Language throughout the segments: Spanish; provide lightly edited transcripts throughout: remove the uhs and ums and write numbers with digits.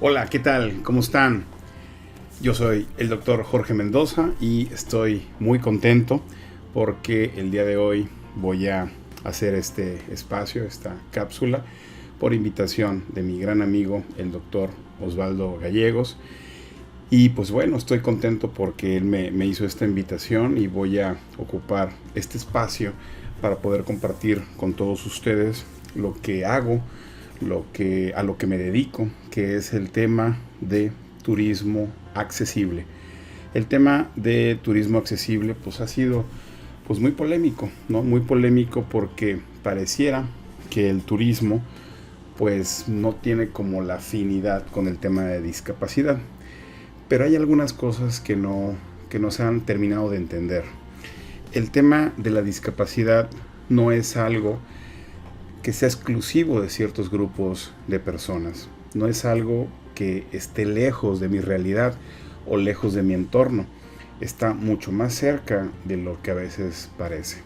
Hola, ¿qué tal? ¿Cómo están? Yo soy el doctor Jorge Mendoza y estoy muy contento porque el día de hoy voy a hacer este espacio, esta cápsula, por invitación de mi gran amigo, el doctor Osvaldo Gallegos. Y pues bueno, estoy contento porque él me hizo esta invitación y voy a ocupar este espacio para poder compartir con todos ustedes lo que hago, a lo que me dedico, que es el tema de turismo accesible. El tema de turismo accesible pues ha sido pues muy polémico, ¿no? Muy polémico porque pareciera que el turismo pues no tiene como la afinidad con el tema de discapacidad. Pero hay algunas cosas que no se han terminado de entender. El tema de la discapacidad no es algo que sea exclusivo de ciertos grupos de personas. No es algo que esté lejos de mi realidad o lejos de mi entorno. Está mucho más cerca de lo que a veces parece.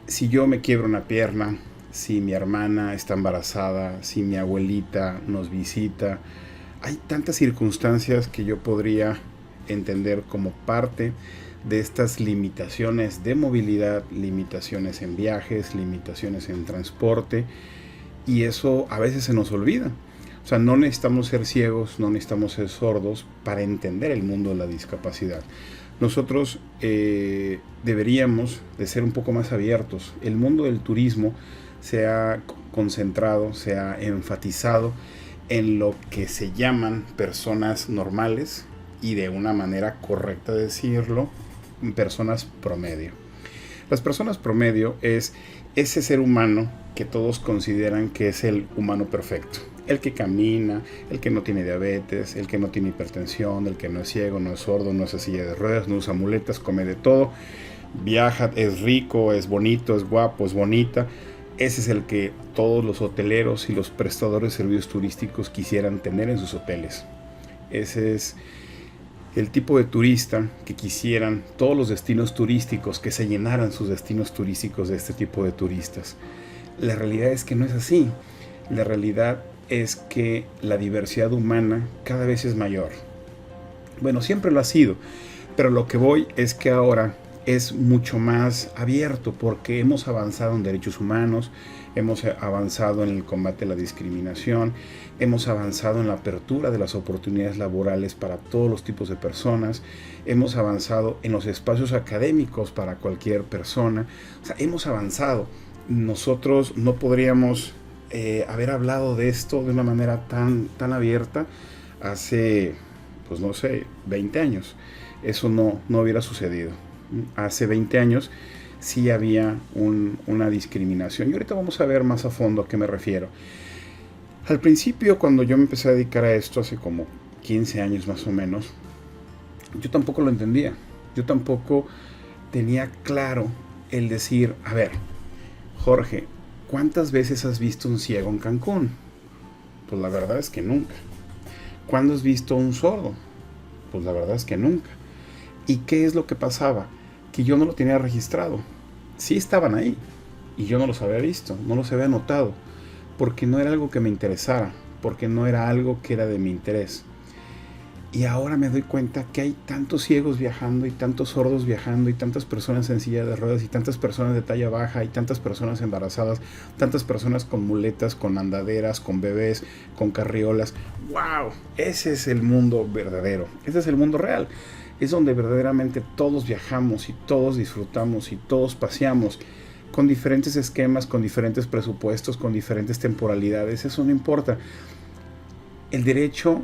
Si yo me quiebro una pierna, si mi hermana está embarazada, si mi abuelita nos visita, hay tantas circunstancias que yo podría entender como parte de estas limitaciones de movilidad, limitaciones en viajes, limitaciones en transporte, y eso a veces se nos olvida. O sea, no necesitamos ser ciegos, no necesitamos ser sordos para entender el mundo de la discapacidad. Nosotros deberíamos de ser un poco más abiertos. El mundo del turismo se ha concentrado, se ha enfatizado en lo que se llaman personas normales y, de una manera correcta de decirlo, personas promedio. Las personas promedio es ese ser humano que todos consideran que es el humano perfecto. El que camina, el que no tiene diabetes, el que no tiene hipertensión, el que no es ciego, no es sordo, no usa silla de ruedas, no usa muletas, come de todo, viaja, es rico, es bonito, es guapo, es bonita. Ese es el que todos los hoteleros y los prestadores de servicios turísticos quisieran tener en sus hoteles. Ese es el tipo de turista que quisieran todos los destinos turísticos, que se llenaran sus destinos turísticos de este tipo de turistas. La realidad es que no es así. La realidad es que la diversidad humana cada vez es mayor. Bueno, siempre lo ha sido, pero lo que voy es que ahora es mucho más abierto porque hemos avanzado en derechos humanos, hemos avanzado en el combate a la discriminación, hemos avanzado en la apertura de las oportunidades laborales para todos los tipos de personas, hemos avanzado en los espacios académicos para cualquier persona. O sea, hemos avanzado. Nosotros no podríamos haber hablado de esto de una manera tan abierta hace, pues no sé, 20 años. Eso no hubiera sucedido. Hace 20 años sí había una discriminación. Y ahorita vamos a ver más a fondo a qué me refiero. Al principio, cuando yo me empecé a dedicar a esto, hace como 15 años más o menos, yo tampoco lo entendía. Yo tampoco tenía claro el decir, a ver, Jorge, ¿cuántas veces has visto un ciego en Cancún? Pues la verdad es que nunca. ¿Cuándo has visto un sordo? Pues la verdad es que nunca. ¿Y qué es lo que pasaba? Que yo no lo tenía registrado. Sí estaban ahí y yo no los había visto, no los había notado, porque no era algo que me interesara, porque no era algo que era de mi interés. Y ahora me doy cuenta que hay tantos ciegos viajando y tantos sordos viajando y tantas personas en silla de ruedas y tantas personas de talla baja y tantas personas embarazadas, tantas personas con muletas, con andaderas, con bebés, con carriolas. ¡Wow! Ese es el mundo verdadero, ese es el mundo real. Es donde verdaderamente todos viajamos y todos disfrutamos y todos paseamos, con diferentes esquemas, con diferentes presupuestos, con diferentes temporalidades. Eso no importa. El derecho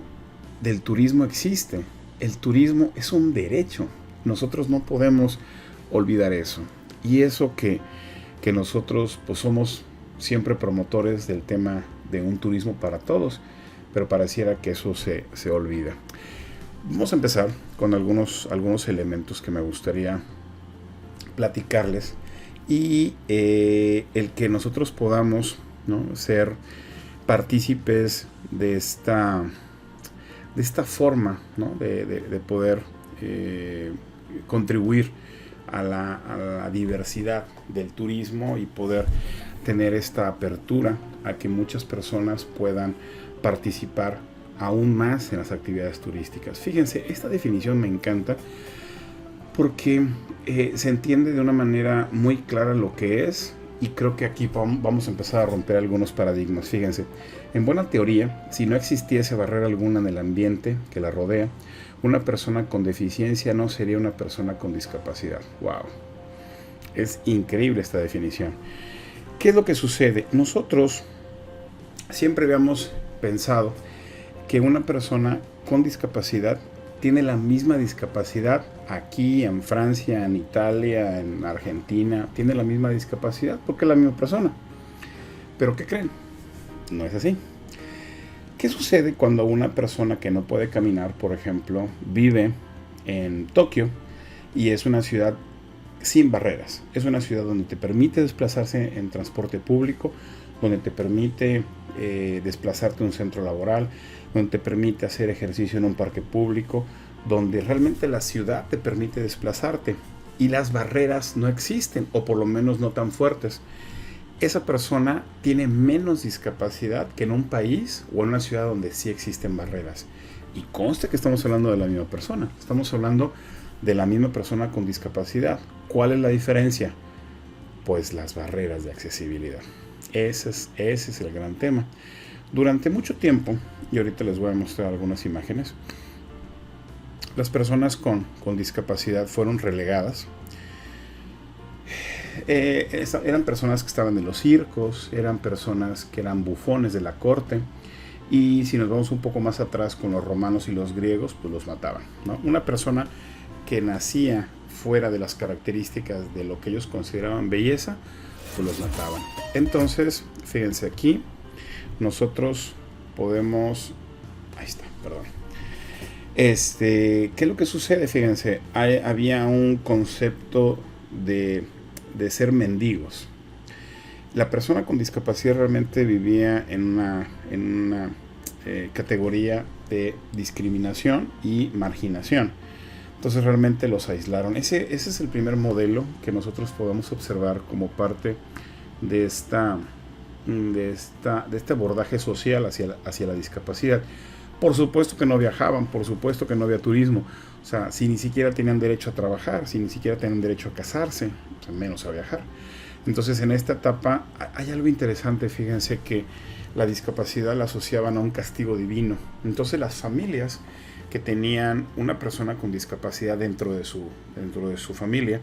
del turismo existe. El turismo es un derecho. Nosotros no podemos olvidar eso. Y eso que nosotros pues somos siempre promotores del tema de un turismo para todos, pero pareciera que eso se olvida. Vamos a empezar con algunos elementos que me gustaría platicarles y el que nosotros podamos, ¿no?, ser partícipes de esta forma, ¿no?, de poder contribuir a la diversidad del turismo y poder tener esta apertura a que muchas personas puedan participar aún más en las actividades turísticas. Fíjense, esta definición me encanta porque se entiende de una manera muy clara lo que es, y creo que aquí vamos a empezar a romper algunos paradigmas. Fíjense, en buena teoría, si no existiese barrera alguna en el ambiente que la rodea, una persona con deficiencia no sería una persona con discapacidad. ¡Wow! Es increíble esta definición. ¿Qué es lo que sucede? Nosotros siempre habíamos pensado que una persona con discapacidad tiene la misma discapacidad aquí, en Francia, en Italia, en Argentina, tiene la misma discapacidad porque es la misma persona. ¿Pero qué creen? No es así. ¿Qué sucede cuando una persona que no puede caminar, por ejemplo, vive en Tokio y es una ciudad sin barreras? Es una ciudad donde te permite desplazarse en transporte público, donde te permite desplazarte a un centro laboral, donde te permite hacer ejercicio en un parque público, donde realmente la ciudad te permite desplazarte y las barreras no existen, o por lo menos no tan fuertes. Esa persona tiene menos discapacidad que en un país o en una ciudad donde sí existen barreras. Y conste que estamos hablando de la misma persona, estamos hablando de la misma persona con discapacidad. ¿Cuál es la diferencia? Pues las barreras de accesibilidad. Ese es el gran tema. Durante mucho tiempo, y ahorita les voy a mostrar algunas imágenes, las personas con discapacidad fueron relegadas. Eran personas que estaban en los circos, eran personas que eran bufones de la corte, y si nos vamos un poco más atrás con los romanos y los griegos, pues los mataban, ¿no? Una persona que nacía fuera de las características de lo que ellos consideraban belleza, pues los mataban. Entonces, fíjense aquí, nosotros podemos... Ahí está, perdón. ¿Qué es lo que sucede? Fíjense, había un concepto de ser mendigos. La persona con discapacidad realmente vivía en una categoría de discriminación y marginación. Entonces realmente los aislaron. Ese es el primer modelo que nosotros podemos observar como parte de este abordaje social hacia la discapacidad. Por supuesto que no viajaban, por supuesto que no había turismo. O sea, si ni siquiera tenían derecho a trabajar, si ni siquiera tenían derecho a casarse, o sea, menos a viajar. Entonces en esta etapa hay algo interesante. Fíjense que la discapacidad la asociaban a un castigo divino. Entonces las familias que tenían una persona con discapacidad dentro de su familia,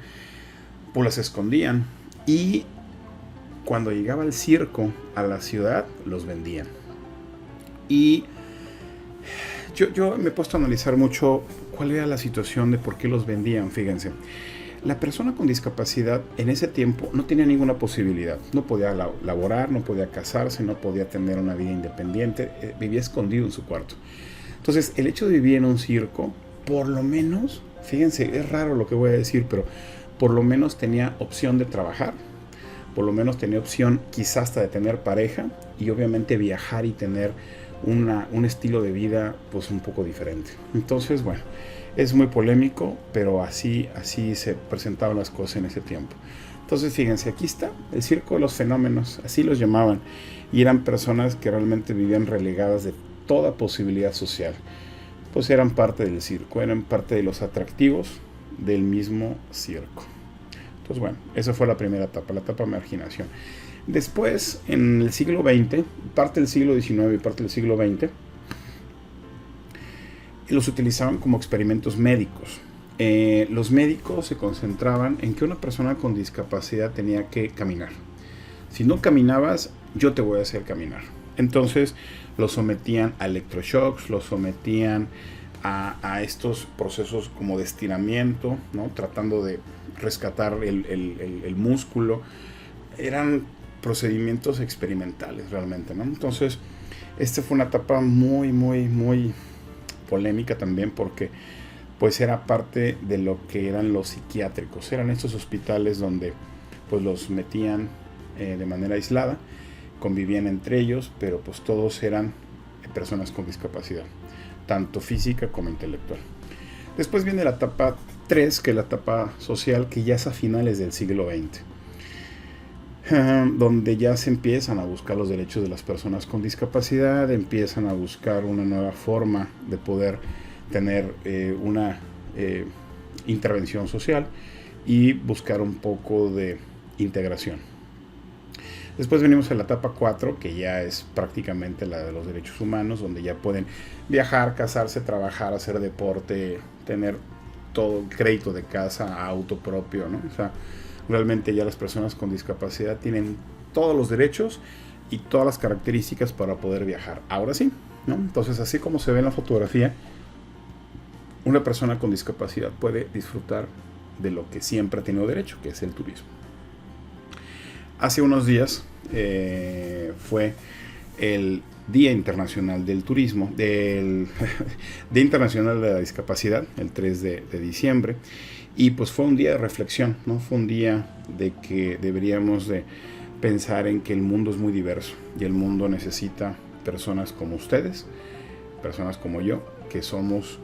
pues las escondían, y cuando llegaba el circo a la ciudad, los vendían. Y yo me he puesto a analizar mucho cuál era la situación de por qué los vendían. Fíjense, la persona con discapacidad en ese tiempo no tenía ninguna posibilidad, no podía laborar, no podía casarse, no podía tener una vida independiente, vivía escondido en su cuarto. Entonces, el hecho de vivir en un circo, por lo menos, fíjense, es raro lo que voy a decir, pero por lo menos tenía opción de trabajar, por lo menos tenía opción quizás hasta de tener pareja, y obviamente viajar y tener un estilo de vida pues un poco diferente. Entonces, bueno, es muy polémico, pero así se presentaban las cosas en ese tiempo. Entonces, fíjense, aquí está el circo de los fenómenos, así los llamaban, y eran personas que realmente vivían relegadas de toda posibilidad social. Pues eran parte del circo, eran parte de los atractivos del mismo circo. Entonces, bueno, esa fue la primera etapa, la etapa de marginación. Después, en el siglo XX, parte del siglo XIX y parte del siglo XX, los utilizaban como experimentos médicos. Los médicos se concentraban en que una persona con discapacidad tenía que caminar. Si no caminabas, yo te voy a hacer caminar. Entonces, los sometían a electroshocks, los sometían a estos procesos como de estiramiento, ¿no? Tratando de rescatar el músculo. Eran procedimientos experimentales realmente, ¿no? Entonces, esta fue una etapa muy, muy, muy polémica también, porque pues era parte de lo que eran los psiquiátricos. Eran estos hospitales donde pues los metían de manera aislada, convivían entre ellos, pero pues todos eran personas con discapacidad, tanto física como intelectual. Después viene la etapa 3, que es la etapa social, que ya es a finales del siglo XX. donde ya se empiezan a buscar los derechos de las personas con discapacidad, empiezan a buscar una nueva forma de poder tener una intervención social y buscar un poco de integración. Después venimos a la etapa 4, que ya es prácticamente la de los derechos humanos, donde ya pueden viajar, casarse, trabajar, hacer deporte, tener todo el crédito de casa, auto propio, ¿no? O sea, realmente ya las personas con discapacidad tienen todos los derechos y todas las características para poder viajar. Ahora sí, ¿no? Entonces, así como se ve en la fotografía, una persona con discapacidad puede disfrutar de lo que siempre ha tenido derecho, que es el turismo. Hace unos días fue el Día Internacional del Turismo, del Día Internacional de la Discapacidad, el 3 de diciembre, y pues fue un día de reflexión, ¿no? Fue un día de que deberíamos de pensar en que el mundo es muy diverso y el mundo necesita personas como ustedes, personas como yo, que somos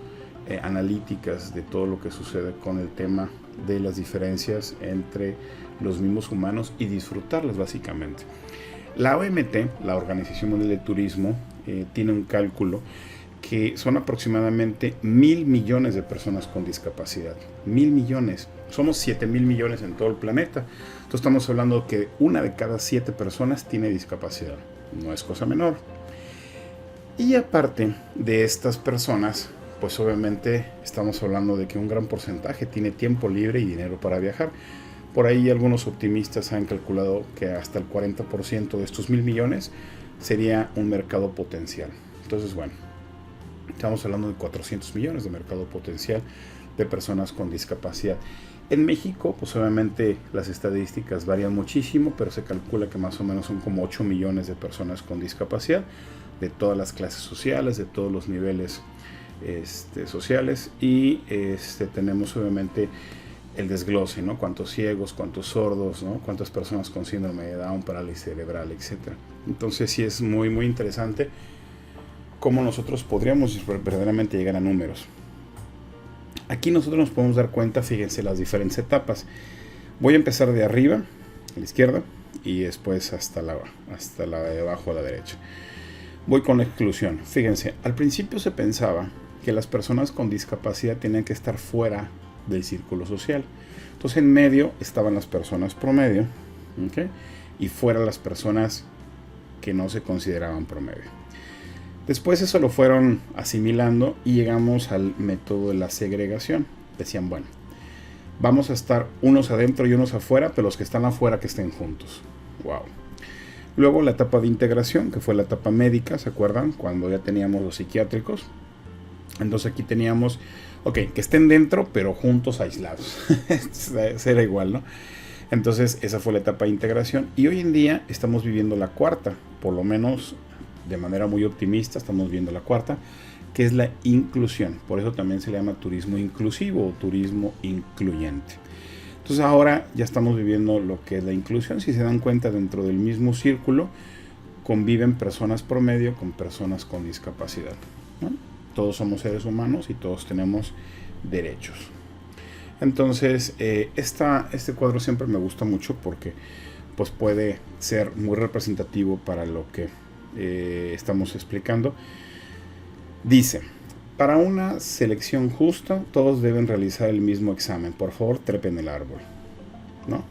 analíticas de todo lo que sucede con el tema de las diferencias entre los mismos humanos y disfrutarlas básicamente. La OMT, la Organización Mundial del Turismo, tiene un cálculo que son aproximadamente 1.000 millones de personas con discapacidad. 1.000 millones. Somos 7.000 millones en todo el planeta. Entonces estamos hablando que una de cada 7 personas tiene discapacidad. No es cosa menor. Y aparte de estas personas, pues obviamente estamos hablando de que un gran porcentaje tiene tiempo libre y dinero para viajar. Por ahí algunos optimistas han calculado que hasta el 40% de estos 1.000 millones sería un mercado potencial. Entonces, bueno, estamos hablando de 400 millones de mercado potencial de personas con discapacidad. En México, pues obviamente las estadísticas varían muchísimo, pero se calcula que más o menos son como 8 millones de personas con discapacidad, de todas las clases sociales, de todos los niveles sociales, y tenemos obviamente el desglose, ¿no? Cuántos ciegos, cuántos sordos, ¿no? Cuántas personas con síndrome de Down, parálisis cerebral, etc. Entonces sí es muy, muy interesante cómo nosotros podríamos verdaderamente llegar a números. Aquí nosotros nos podemos dar cuenta, fíjense, las diferentes etapas. Voy a empezar de arriba, a la izquierda, y después hasta la de abajo a la derecha. Voy con la exclusión. Fíjense, al principio se pensaba que las personas con discapacidad tenían que estar fuera del círculo social. Entonces en medio estaban las personas promedio, ¿okay? Y fuera las personas que no se consideraban promedio. Después eso lo fueron asimilando y llegamos al método de la segregación. Decían, bueno, vamos a estar unos adentro y unos afuera, pero los que están afuera que estén juntos. Wow. Luego la etapa de integración, que fue la etapa médica, ¿se acuerdan? Cuando ya teníamos los psiquiátricos. Entonces aquí teníamos, ok, que estén dentro, pero juntos, aislados. Será igual, ¿no? Entonces esa fue la etapa de integración. Y hoy en día estamos viviendo la cuarta, por lo menos de manera muy optimista, estamos viendo la cuarta, que es la inclusión. Por eso también se le llama turismo inclusivo o turismo incluyente. Entonces ahora ya estamos viviendo lo que es la inclusión. Si se dan cuenta, dentro del mismo círculo conviven personas promedio con personas con discapacidad, ¿no? Todos somos seres humanos y todos tenemos derechos. Entonces este cuadro siempre me gusta mucho porque pues puede ser muy representativo para lo que estamos explicando. Dice: para una selección justa, todos deben realizar el mismo examen. Por favor, trepen el árbol, ¿no?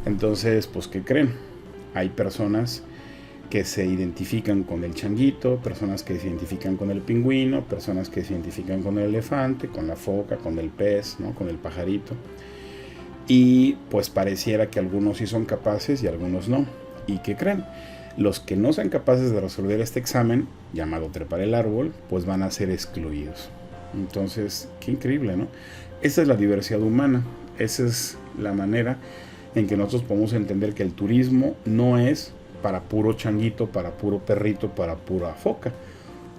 Entonces, pues, ¿qué creen? Hay personas que se identifican con el changuito, personas que se identifican con el pingüino, personas que se identifican con el elefante, con la foca, con el pez, ¿no? Con el pajarito. Y pues pareciera que algunos sí son capaces y algunos no. ¿Y qué creen? Los que no sean capaces de resolver este examen, llamado trepar el árbol, pues van a ser excluidos. Entonces, qué increíble, ¿no? Esa es la diversidad humana. Esa es la manera en que nosotros podemos entender que el turismo no es para puro changuito, para puro perrito, para pura foca.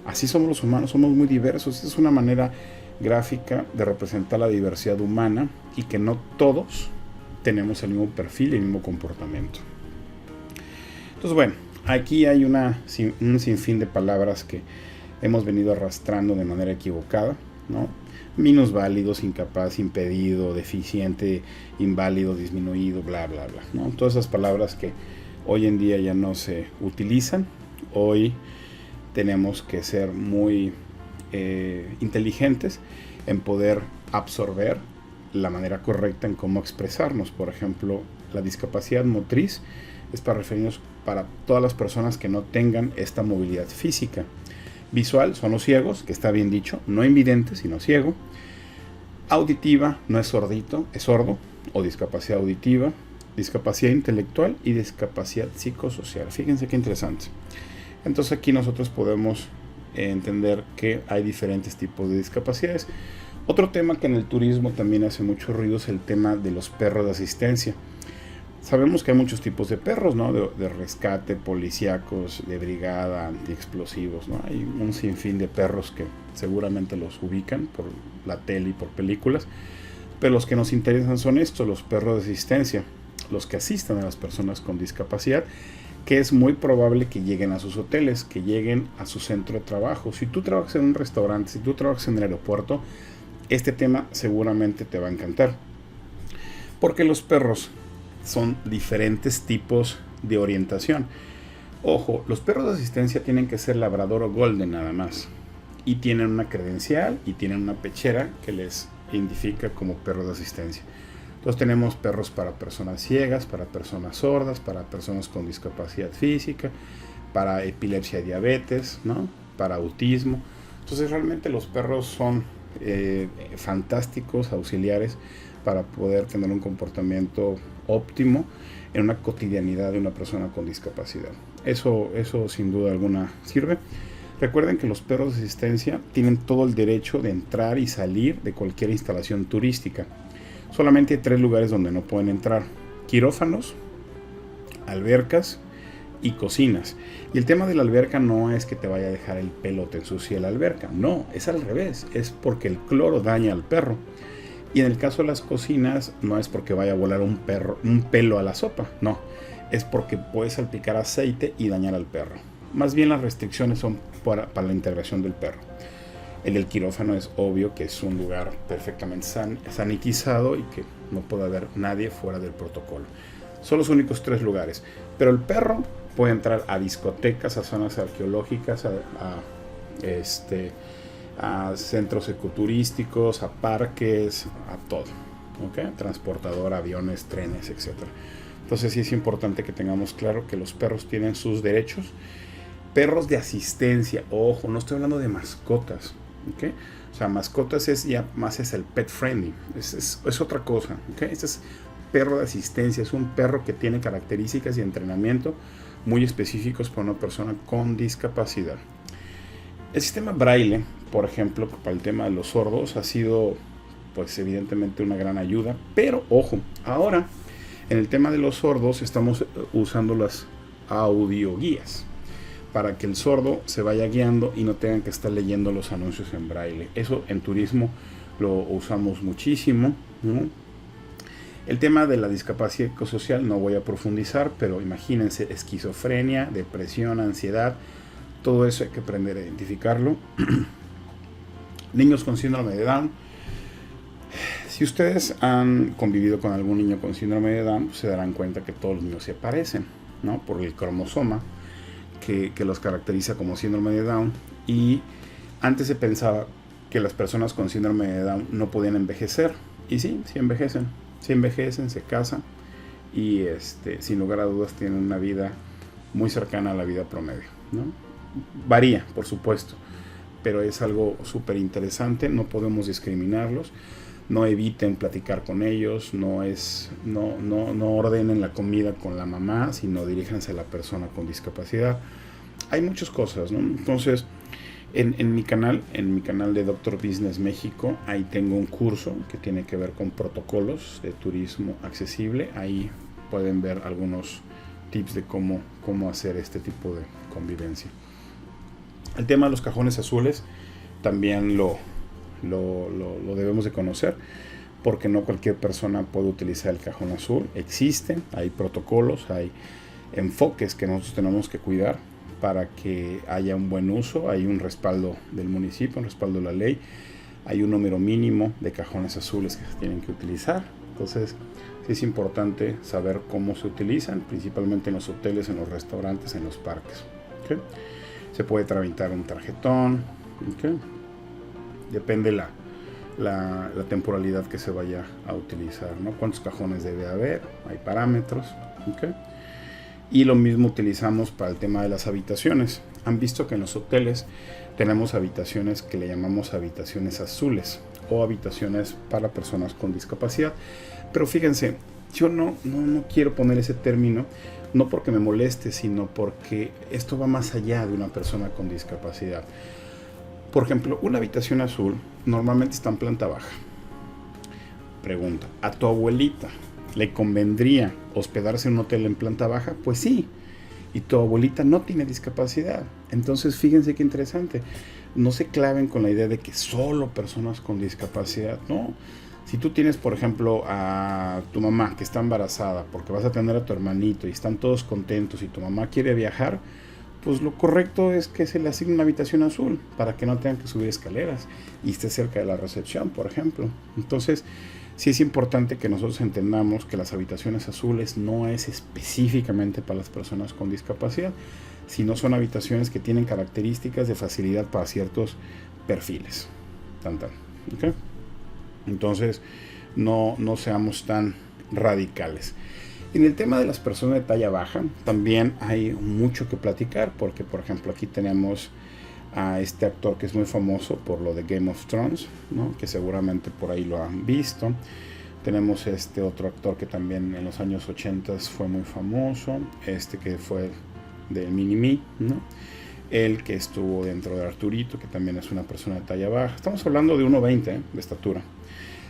Así somos los humanos, somos muy diversos. Esta es una manera gráfica de representar la diversidad humana y que no todos tenemos el mismo perfil y el mismo comportamiento. Entonces, bueno, aquí hay un sinfín de palabras que hemos venido arrastrando de manera equivocada, ¿no? minusválidos, incapaz, impedido, deficiente, inválido, disminuido, bla, bla, bla, ¿no? Todas esas palabras que hoy en día ya no se utilizan. Hoy tenemos que ser muy inteligentes en poder absorber la manera correcta en cómo expresarnos. Por ejemplo, la discapacidad motriz es para referirnos para todas las personas que no tengan esta movilidad física. Visual son los ciegos, que está bien dicho, no invidente, sino ciego. Auditiva no es sordito, es sordo o discapacidad auditiva. Discapacidad intelectual y discapacidad psicosocial. Fíjense qué interesante. Entonces aquí nosotros podemos entender que hay diferentes tipos de discapacidades. Otro tema que en el turismo también hace mucho ruido es el tema de los perros de asistencia. Sabemos que hay muchos tipos de perros, ¿no? De rescate, policíacos, de brigada, antiexplosivos, ¿no? Hay un sinfín de perros que seguramente los ubican por la tele y por películas, pero los que nos interesan son estos, los perros de asistencia, los que asistan a las personas con discapacidad, que es muy probable que lleguen a sus hoteles, que lleguen a su centro de trabajo. Si tú trabajas en un restaurante, si tú trabajas en el aeropuerto, este tema seguramente te va a encantar, porque los perros son diferentes tipos de orientación. Ojo, los perros de asistencia tienen que ser labrador o golden nada más, y tienen una credencial y tienen una pechera que les identifica como perros de asistencia. Entonces tenemos perros para personas ciegas, para personas sordas, para personas con discapacidad física, para epilepsia y diabetes, ¿no? Para autismo. Entonces realmente los perros son fantásticos auxiliares para poder tener un comportamiento óptimo en una cotidianidad de una persona con discapacidad. Eso sin duda alguna sirve. Recuerden que los perros de asistencia tienen todo el derecho de entrar y salir de cualquier instalación turística. Solamente hay 3 lugares donde no pueden entrar: quirófanos, albercas y cocinas. Y el tema de la alberca no es que te vaya a dejar el pelo, te ensucie la alberca. No, es al revés. Es porque el cloro daña al perro. Y en el caso de las cocinas no es porque vaya a volar un pelo a la sopa. No, es porque puede salpicar aceite y dañar al perro. Más bien las restricciones son para la integración del perro. El del quirófano es obvio que es un lugar perfectamente sanitizado y que no puede haber nadie fuera del protocolo. Son los únicos 3 lugares. Pero el perro puede entrar a discotecas, a zonas arqueológicas, a centros ecoturísticos, a parques, a todo. ¿Okay? Transportador, aviones, trenes, etc. Entonces sí es importante que tengamos claro que los perros tienen sus derechos. Perros de asistencia, ojo, no estoy hablando de mascotas. ¿Okay? O sea, mascotas es el pet friendly, es otra cosa. ¿Okay? Este es perro de asistencia, es un perro que tiene características y entrenamiento muy específicos para una persona con discapacidad. El sistema Braille, por ejemplo, para el tema de los sordos ha sido pues evidentemente una gran ayuda, pero ojo, ahora en el tema de los sordos estamos usando las audioguías para que el sordo se vaya guiando y no tengan que estar leyendo los anuncios en braille. Eso en turismo lo usamos muchísimo, ¿no? El tema de la discapacidad psicosocial no voy a profundizar, pero imagínense esquizofrenia, depresión, ansiedad, todo eso hay que aprender a identificarlo. Niños con síndrome de Down. Si ustedes han convivido con algún niño con síndrome de Down, pues se darán cuenta que todos los niños se parecen, ¿no? Por el cromosoma que los caracteriza como síndrome de Down. Y antes se pensaba que las personas con síndrome de Down no podían envejecer. Y sí envejecen. Se envejecen, se casan y sin lugar a dudas tienen una vida muy cercana a la vida promedio, ¿no? Varía, por supuesto, pero es algo súper interesante. No podemos discriminarlos. No eviten platicar con ellos, no ordenen la comida con la mamá, sino diríjanse a la persona con discapacidad. Hay muchas cosas, ¿no? Entonces, en mi canal de Doctor Business México, ahí tengo un curso que tiene que ver con protocolos de turismo accesible. Ahí pueden ver algunos tips de cómo hacer este tipo de convivencia. El tema de los cajones azules también lo debemos de conocer, porque no cualquier persona puede utilizar el cajón azul. Existen, hay protocolos, hay enfoques que nosotros tenemos que cuidar para que haya un buen uso. Hay un respaldo del municipio, un respaldo de la ley hay un número mínimo de cajones azules que se tienen que utilizar. Entonces sí es importante saber cómo se utilizan, principalmente en los hoteles, en los restaurantes, en los parques. ¿Okay? Se puede tramitar un tarjetón. ¿Okay? Depende la temporalidad que se vaya a utilizar, ¿no? Cuántos cajones debe haber, hay parámetros. ¿Okay? Y lo mismo utilizamos para el tema de las habitaciones. Han visto que en los hoteles tenemos habitaciones que le llamamos habitaciones azules o habitaciones para personas con discapacidad. Pero fíjense, yo no quiero poner ese término, no porque me moleste, sino porque esto va más allá de una persona con discapacidad. Por ejemplo, una habitación azul normalmente está en planta baja. Pregunta, ¿a tu abuelita le convendría hospedarse en un hotel en planta baja? Pues sí. Y tu abuelita no tiene discapacidad. Entonces fíjense qué interesante. No se claven con la idea de que solo personas con discapacidad. No. Si tú tienes, por ejemplo, a tu mamá que está embarazada porque vas a tener a tu hermanito y están todos contentos y tu mamá quiere viajar, pues lo correcto es que se le asigne una habitación azul para que no tengan que subir escaleras y esté cerca de la recepción, por ejemplo. Entonces, sí es importante que nosotros entendamos que las habitaciones azules no es específicamente para las personas con discapacidad, sino son habitaciones que tienen características de facilidad para ciertos perfiles. ¿Okay? Entonces, no seamos tan radicales. En el tema de las personas de talla baja, también hay mucho que platicar, porque por ejemplo aquí tenemos a este actor que es muy famoso por lo de Game of Thrones, ¿no? Que seguramente por ahí lo han visto. Tenemos este otro actor que también en los años 80 fue muy famoso, que fue de Mini-Me, ¿no? El que estuvo dentro de Arturito, que también es una persona de talla baja. Estamos hablando de 1.20 de estatura.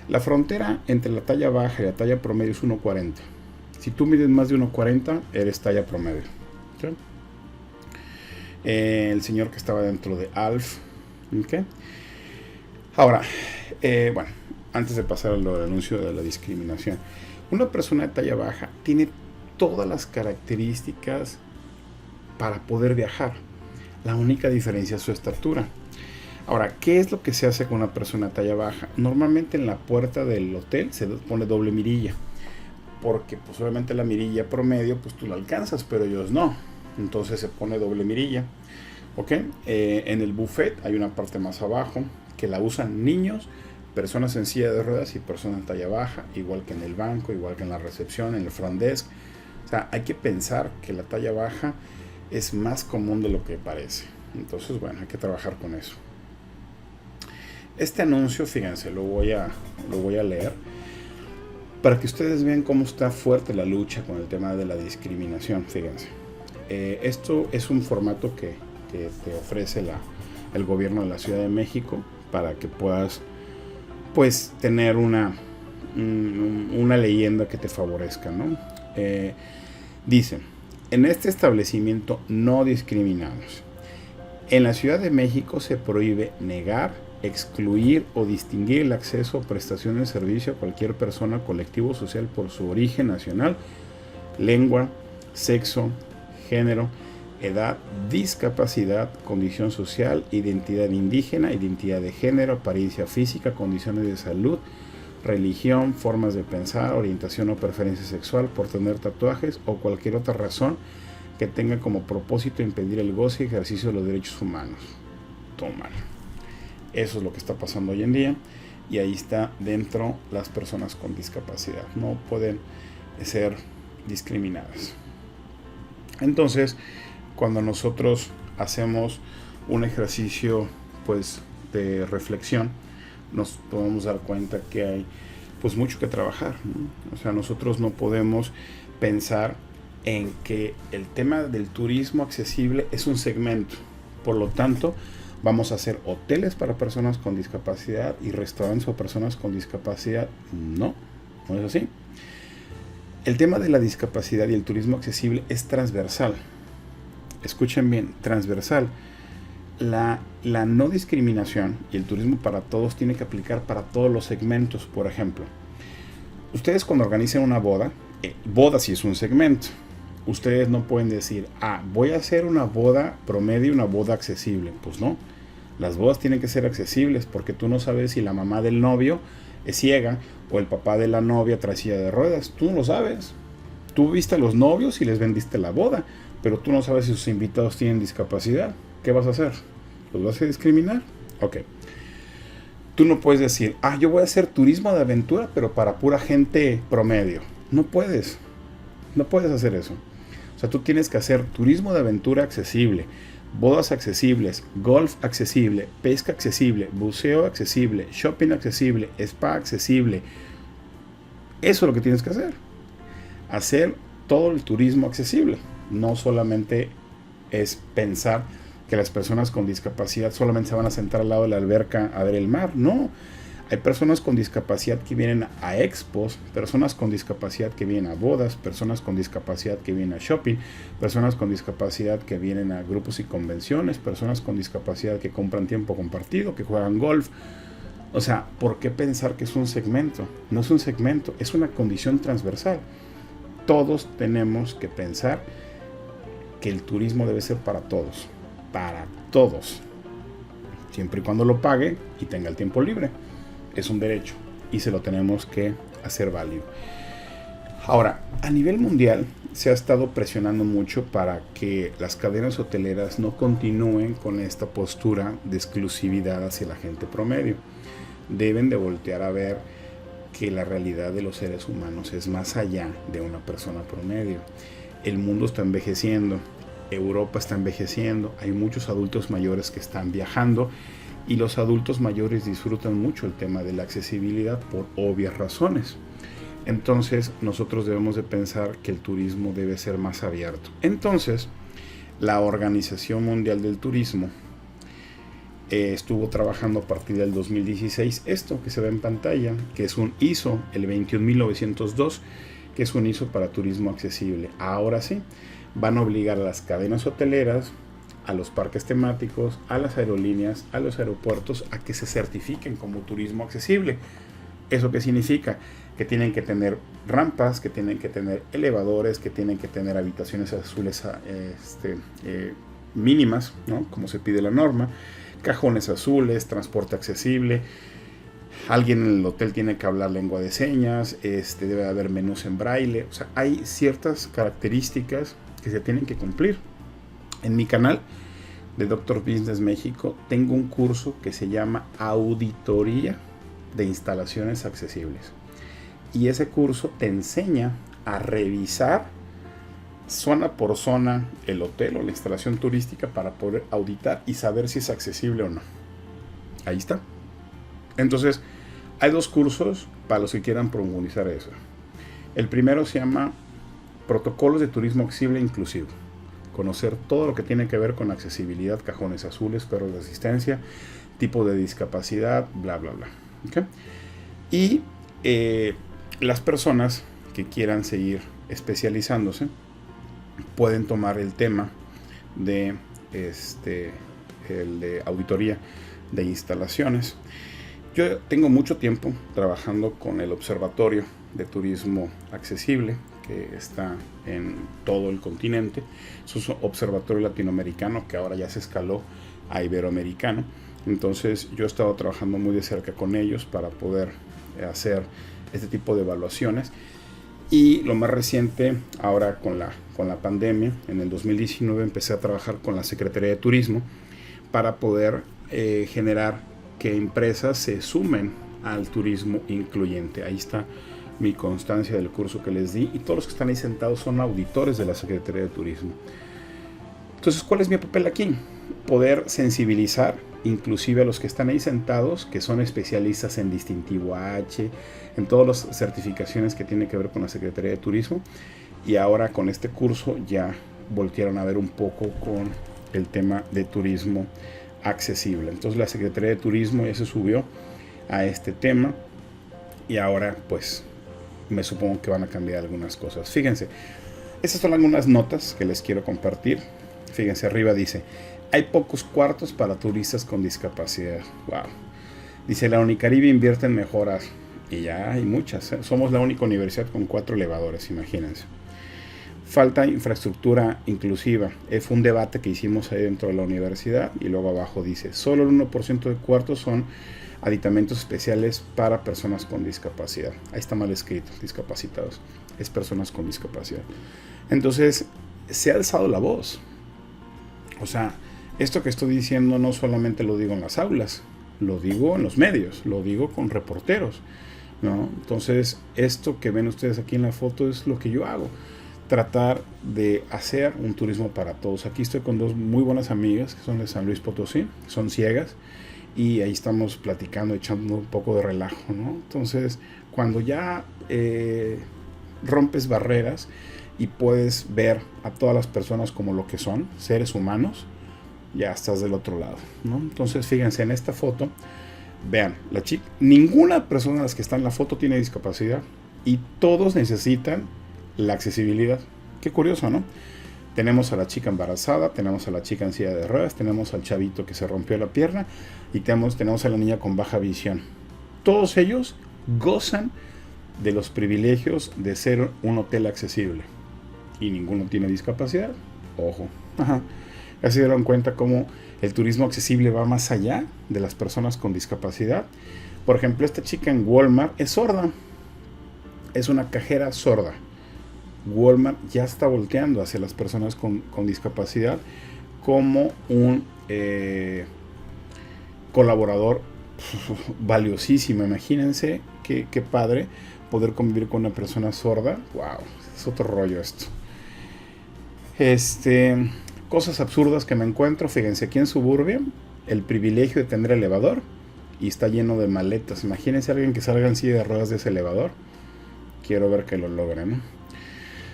La frontera entre la talla baja y la talla promedio es 1.40. Si tú mides más de 1.40, eres talla promedio. ¿Okay? El señor que estaba dentro de Alf. ¿Okay? Ahora, bueno, antes de pasar al anuncio de la discriminación, una persona de talla baja tiene todas las características para poder viajar. La única diferencia es su estatura. Ahora, ¿qué es lo que se hace con una persona de talla baja? Normalmente en la puerta del hotel se pone doble mirilla, porque pues obviamente la mirilla promedio pues tú la alcanzas, pero ellos no. Entonces se pone doble mirilla. ¿Ok? En el buffet hay una parte más abajo que la usan niños, personas en silla de ruedas y personas de talla baja, igual que en el banco, igual que en la recepción, en el front desk. O sea, hay que pensar que la talla baja es más común de lo que parece. Entonces, bueno, hay que trabajar con eso. Este anuncio, fíjense, lo voy a leer para que ustedes vean cómo está fuerte la lucha con el tema de la discriminación. Fíjense, esto es un formato que te ofrece el gobierno de la Ciudad de México para que puedas pues tener una leyenda que te favorezca, ¿no? Dice, en este establecimiento no discriminamos. En la Ciudad de México se prohíbe negar, excluir o distinguir el acceso o prestación de servicio a cualquier persona, colectivo social por su origen nacional, lengua, sexo, género, edad, discapacidad, condición social, identidad indígena, identidad de género, apariencia física, condiciones de salud, religión, formas de pensar, orientación o preferencia sexual, por tener tatuajes o cualquier otra razón que tenga como propósito impedir el goce y ejercicio de los derechos humanos. Tómalo. Eso es lo que está pasando hoy en día, y ahí está dentro las personas con discapacidad. No pueden ser discriminadas. Entonces, cuando nosotros hacemos un ejercicio pues de reflexión, nos podemos dar cuenta que hay pues mucho que trabajar, ¿no? O sea, nosotros no podemos pensar en que el tema del turismo accesible es un segmento. Por lo tanto, vamos a hacer hoteles para personas con discapacidad y restaurantes para personas con discapacidad. No es así. El tema de la discapacidad y el turismo accesible es transversal. Escuchen bien, transversal. La no discriminación y el turismo para todos tiene que aplicar para todos los segmentos. Por ejemplo, ustedes cuando organizan una boda, boda sí es un segmento. Ustedes no pueden decir, voy a hacer una boda promedio, una boda accesible. Pues no. Las bodas tienen que ser accesibles porque tú no sabes si la mamá del novio es ciega o el papá de la novia trae silla de ruedas. Tú no lo sabes. Tú viste a los novios y les vendiste la boda, pero tú no sabes si sus invitados tienen discapacidad. ¿Qué vas a hacer? ¿Los vas a discriminar? Ok. Tú no puedes decir, yo voy a hacer turismo de aventura, pero para pura gente promedio. No puedes. No puedes hacer eso. O sea, tú tienes que hacer turismo de aventura accesible, bodas accesibles, golf accesible, pesca accesible, buceo accesible, shopping accesible, spa accesible. Eso es lo que tienes que hacer. Hacer todo el turismo accesible. No solamente es pensar que las personas con discapacidad solamente se van a sentar al lado de la alberca a ver el mar. No. Hay personas con discapacidad que vienen a expos, personas con discapacidad que vienen a bodas, personas con discapacidad que vienen a shopping, personas con discapacidad que vienen a grupos y convenciones, personas con discapacidad que compran tiempo compartido, que juegan golf. O sea, ¿por qué pensar que es un segmento? No es un segmento, es una condición transversal. Todos tenemos que pensar que el turismo debe ser para todos, siempre y cuando lo pague y tenga el tiempo libre. Es un derecho y se lo tenemos que hacer válido. Ahora, a nivel mundial se ha estado presionando mucho para que las cadenas hoteleras no continúen con esta postura de exclusividad hacia la gente promedio. Deben de voltear a ver que la realidad de los seres humanos es más allá de una persona promedio. El mundo está envejeciendo, Europa está envejeciendo, hay muchos adultos mayores que están viajando y los adultos mayores disfrutan mucho el tema de la accesibilidad por obvias razones. Entonces nosotros debemos de pensar que el turismo debe ser más abierto. Entonces la Organización Mundial del Turismo estuvo trabajando a partir del 2016 esto que se ve en pantalla, que es un ISO, el 21902, que es un ISO para turismo accesible. Ahora sí, van a obligar a las cadenas hoteleras, a los parques temáticos, a las aerolíneas, a los aeropuertos a que se certifiquen como turismo accesible. ¿Eso qué significa? Que tienen que tener rampas, que tienen que tener elevadores, que tienen que tener habitaciones azules mínimas, ¿no? Como se pide la norma, cajones azules, transporte accesible. Alguien en el hotel tiene que hablar lengua de señas, debe haber menús en braille. O sea, hay ciertas características que se tienen que cumplir. En mi canal de Doctor Business México tengo un curso que se llama Auditoría de Instalaciones Accesibles. Y ese curso te enseña a revisar zona por zona el hotel o la instalación turística para poder auditar y saber si es accesible o no. Ahí está. Entonces, hay dos cursos para los que quieran profundizar eso. El primero se llama Protocolos de Turismo Accesible e Inclusivo. Conocer todo lo que tiene que ver con accesibilidad, cajones azules, perros de asistencia, tipo de discapacidad, bla, bla, bla. ¿Okay? Y las personas que quieran seguir especializándose pueden tomar el tema de el de auditoría de instalaciones. Yo tengo mucho tiempo trabajando con el Observatorio de Turismo Accesible, que está en todo el continente. Es un observatorio latinoamericano que ahora ya se escaló a iberoamericano. Entonces yo he estado trabajando muy de cerca con ellos para poder hacer este tipo de evaluaciones. Y lo más reciente, ahora con la pandemia, en el 2019 empecé a trabajar con la Secretaría de Turismo para poder generar que empresas se sumen al turismo incluyente. Ahí está mi constancia del curso que les di, y todos los que están ahí sentados son auditores de la Secretaría de Turismo. Entonces, ¿cuál es mi papel aquí? Poder sensibilizar inclusive a los que están ahí sentados, que son especialistas en distintivo H, en todas las certificaciones que tienen que ver con la Secretaría de Turismo, y ahora con este curso ya voltearon a ver un poco con el tema de turismo accesible. Entonces la Secretaría de Turismo ya se subió a este tema y ahora pues me supongo que van a cambiar algunas cosas. Fíjense, estas son algunas notas que les quiero compartir. Fíjense, arriba dice: hay pocos cuartos para turistas con discapacidad. Wow. Dice: la Unicaribe invierte en mejoras. Y ya hay muchas. Somos la única universidad con 4 elevadores, imagínense. Falta infraestructura inclusiva. Fue un debate que hicimos ahí dentro de la universidad y luego abajo dice, solo el 1% de cuartos son aditamentos especiales para personas con discapacidad. Ahí está mal escrito, discapacitados. Es personas con discapacidad. Entonces, se ha alzado la voz. O sea, esto que estoy diciendo no solamente lo digo en las aulas, lo digo en los medios, lo digo con reporteros, ¿no? Entonces, esto que ven ustedes aquí en la foto es lo que yo hago. Tratar de hacer un turismo para todos. Aquí estoy con dos muy buenas amigas que son de San Luis Potosí, son ciegas, y ahí estamos platicando, echando un poco de relajo, ¿no? Entonces, cuando ya rompes barreras y puedes ver a todas las personas como lo que son, seres humanos, ya estás del otro lado, ¿no? Entonces, fíjense en esta foto, vean, la chica, ninguna persona de las que está en la foto tiene discapacidad y todos necesitan la accesibilidad. Qué curioso, ¿no? Tenemos a la chica embarazada, tenemos a la chica en silla de ruedas, tenemos al chavito que se rompió la pierna y tenemos a la niña con baja visión. Todos ellos gozan de los privilegios de ser un hotel accesible y ninguno tiene discapacidad. Ojo. Ajá. Ya se dieron cuenta cómo el turismo accesible va más allá de las personas con discapacidad. Por ejemplo, esta chica en Walmart es sorda. Es una cajera sorda. Walmart ya está volteando hacia las personas con discapacidad como un colaborador valiosísimo. Imagínense qué padre poder convivir con una persona sorda. Wow, es otro rollo esto. Cosas absurdas que me encuentro. Fíjense, aquí en Suburbia, el privilegio de tener elevador y está lleno de maletas. Imagínense a alguien que salga en silla de ruedas de ese elevador. Quiero ver que lo logren, ¿no?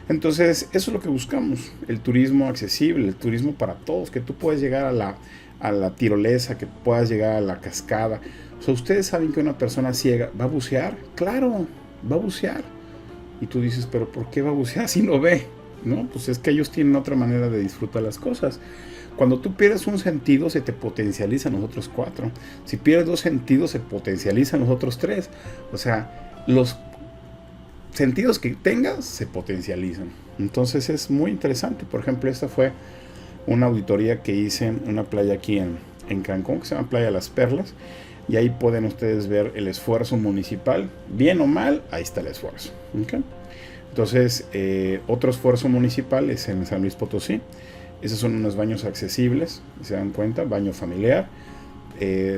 Entonces, eso es lo que buscamos, el turismo accesible, el turismo para todos, que tú puedas llegar a la tirolesa, que puedas llegar a la cascada. O sea, ustedes saben que una persona ciega va a bucear, claro, va a bucear. Y tú dices, pero ¿por qué va a bucear si no ve? ¿No? Pues es que ellos tienen otra manera de disfrutar las cosas. Cuando tú pierdes un sentido, se te potencializan los otros 4. Si pierdes 2 sentidos, se potencializan los otros 3. O sea, los sentidos que tengas se potencializan. Entonces es muy interesante. Por ejemplo, esta fue una auditoría que hice en una playa aquí en Cancún, que se llama Playa Las Perlas, y ahí pueden ustedes ver el esfuerzo municipal. Bien o mal, ahí está el esfuerzo. ¿Okay? Entonces, otro esfuerzo municipal es en San Luis Potosí. Esos son unos baños accesibles, se dan cuenta, baño familiar,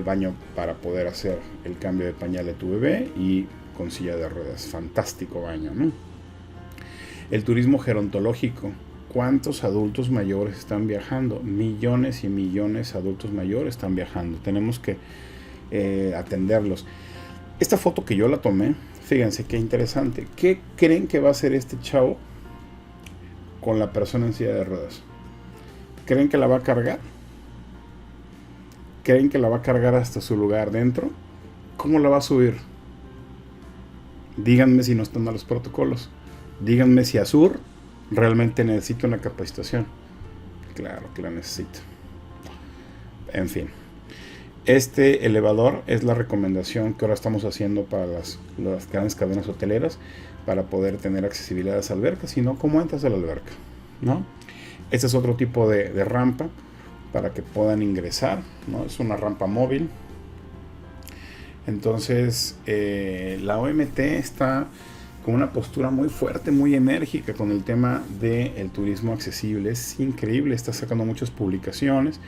baño para poder hacer el cambio de pañal de tu bebé y con silla de ruedas. Fantástico baño, ¿no? El turismo gerontológico. ¿Cuántos adultos mayores están viajando? Millones y millones de adultos mayores están viajando. Tenemos que atenderlos. Esta foto que yo la tomé, fíjense qué interesante. ¿Qué creen que va a hacer este chavo con la persona en silla de ruedas? ¿Creen que la va a cargar? ¿Creen que la va a cargar hasta su lugar dentro? ¿Cómo la va a subir? Díganme si no están mal los protocolos. Díganme si Azur realmente necesita una capacitación. Claro que la necesita. En fin. Este elevador es la recomendación que ahora estamos haciendo para las grandes cadenas hoteleras para poder tener accesibilidad a las albercas. Si no, ¿cómo entras a la alberca? ¿No? Este es otro tipo de rampa para que puedan ingresar, ¿no? Es una rampa móvil. Entonces, la OMT está con una postura muy fuerte, muy enérgica con el tema del turismo accesible. Es increíble, está sacando muchas publicaciones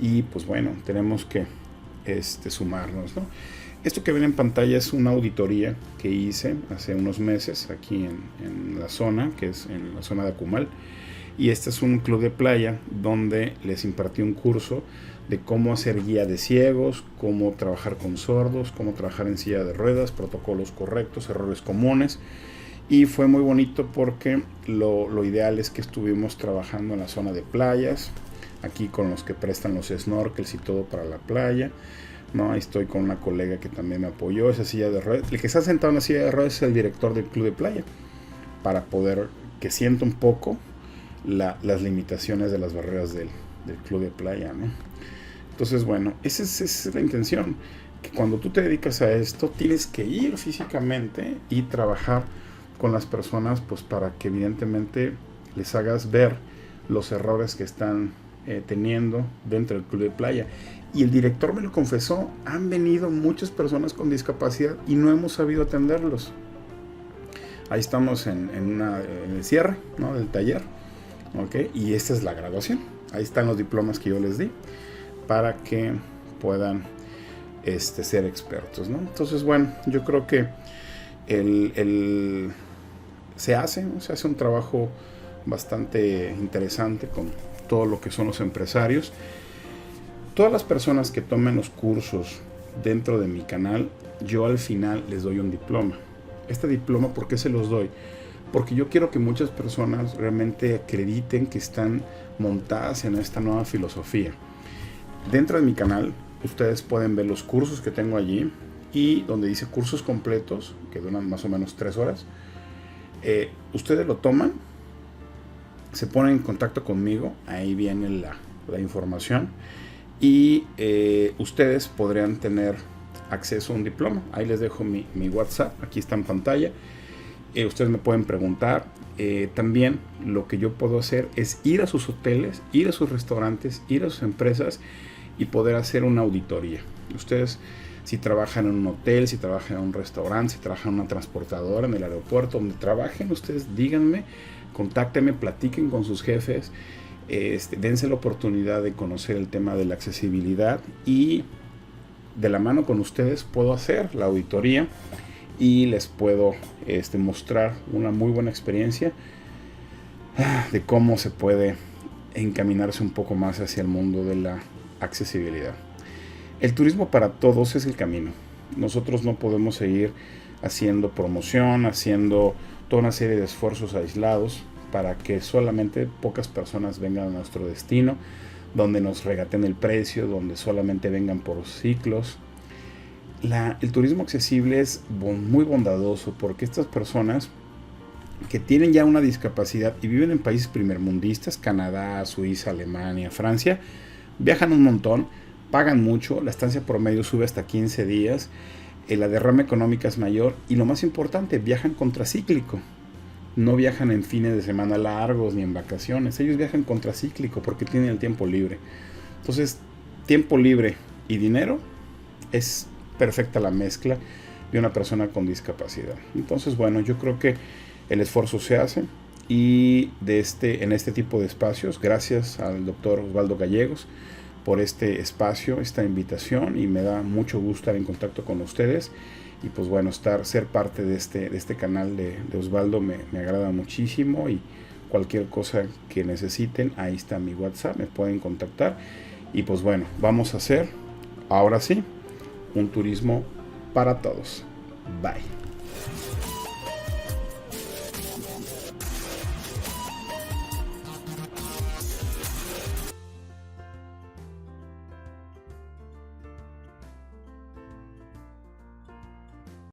y pues bueno, tenemos que sumarnos, ¿no? Esto que ven en pantalla es una auditoría que hice hace unos meses aquí en la zona, que es en la zona de Akumal. Y este es un club de playa donde les impartí un curso de cómo hacer guía de ciegos, cómo trabajar con sordos, cómo trabajar en silla de ruedas, protocolos correctos, errores comunes. Y fue muy bonito porque lo ideal es que estuvimos trabajando en la zona de playas, aquí con los que prestan los snorkels y todo para la playa, ¿no? Ahí estoy con una colega que también me apoyó, esa silla de ruedas. El que está sentado en la silla de ruedas es el director del club de playa, para poder que sienta un poco las limitaciones de las barreras del club de playa, ¿no? Entonces, bueno, esa es la intención, que cuando tú te dedicas a esto tienes que ir físicamente y trabajar con las personas, pues para que evidentemente les hagas ver los errores que están teniendo dentro del club de playa. Y el director me lo confesó, han venido muchas personas con discapacidad y no hemos sabido atenderlos. Ahí estamos en el cierre, ¿no?, del taller, ¿okay? Y esta es la graduación. Ahí están los diplomas que yo les di para que puedan ser expertos, ¿no? Entonces, bueno, yo creo que se hace un trabajo bastante interesante con todo lo que son los empresarios. Todas las personas que tomen los cursos dentro de mi canal, yo al final les doy un diploma. Este diploma, ¿por qué se los doy? Porque yo quiero que muchas personas realmente acrediten que están montadas en esta nueva filosofía. Dentro de mi canal, ustedes pueden ver los cursos que tengo allí, y donde dice cursos completos, que duran más o menos 3 horas. Ustedes lo toman, se ponen en contacto conmigo, ahí viene la información, y ustedes podrían tener acceso a un diploma. Ahí les dejo mi WhatsApp, aquí está en pantalla. Ustedes me pueden preguntar. También lo que yo puedo hacer es ir a sus hoteles, ir a sus restaurantes, ir a sus empresas y poder hacer una auditoría. Ustedes, si trabajan en un hotel, si trabajan en un restaurante, si trabajan en una transportadora, en el aeropuerto, donde trabajen, ustedes díganme, contáctenme, platiquen con sus jefes, dense la oportunidad de conocer el tema de la accesibilidad, y de la mano con ustedes puedo hacer la auditoría y les puedo mostrar una muy buena experiencia de cómo se puede encaminarse un poco más hacia el mundo de la accesibilidad. El turismo para todos es el camino. Nosotros no podemos seguir haciendo promoción, haciendo toda una serie de esfuerzos aislados para que solamente pocas personas vengan a nuestro destino, donde nos regaten el precio, donde solamente vengan por ciclos. El turismo accesible es muy bondadoso, porque estas personas que tienen ya una discapacidad y viven en países primermundistas, Canadá, Suiza, Alemania, Francia, viajan un montón, pagan mucho, la estancia promedio sube hasta 15 días, la derrama económica es mayor, y lo más importante, viajan contracíclico. No viajan en fines de semana largos ni en vacaciones, ellos viajan contracíclico porque tienen el tiempo libre. Entonces, tiempo libre y dinero es perfecta la mezcla de una persona con discapacidad. Entonces, bueno, yo creo que el esfuerzo se hace, y en este tipo de espacios, gracias al doctor Osvaldo Gallegos por este espacio, esta invitación, y me da mucho gusto estar en contacto con ustedes. Y pues bueno, ser parte de este canal de Osvaldo me agrada muchísimo, y cualquier cosa que necesiten, ahí está mi WhatsApp, me pueden contactar. Y pues bueno, vamos a hacer, ahora sí, un turismo para todos. Bye.